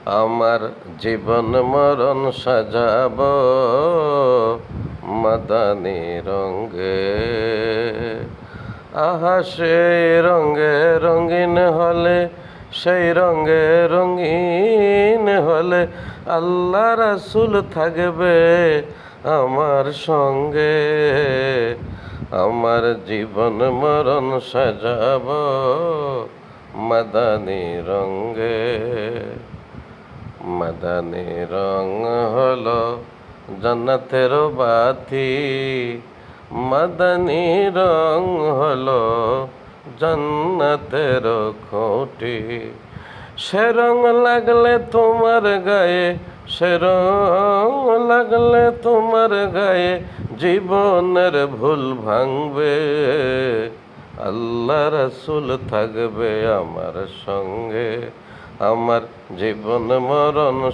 আমার জীবন মরণ সাজাব মাদানী রঙ্গে। আহা সেই রঙ্গে রঙিন হলে, সেই রঙ্গে রঙিন হলে আল্লাহ রাসূল থাকবে আমার সঙ্গে। আমার জীবন মরণ সাজাব মাদানী রঙ্গে। মাদানী রং হলো জান্নাতের বাতি, মাদানী রং হলো জান্নাতের খুঁটি। সে রং লাগলে তোমার গায়ে, সে রং লাগলে তোমার গায়ে জীবনের ভুল ভাঙবে। আল্লাহ রাসূল থাকবে আমার সঙ্গে। আমার জীবন মরণ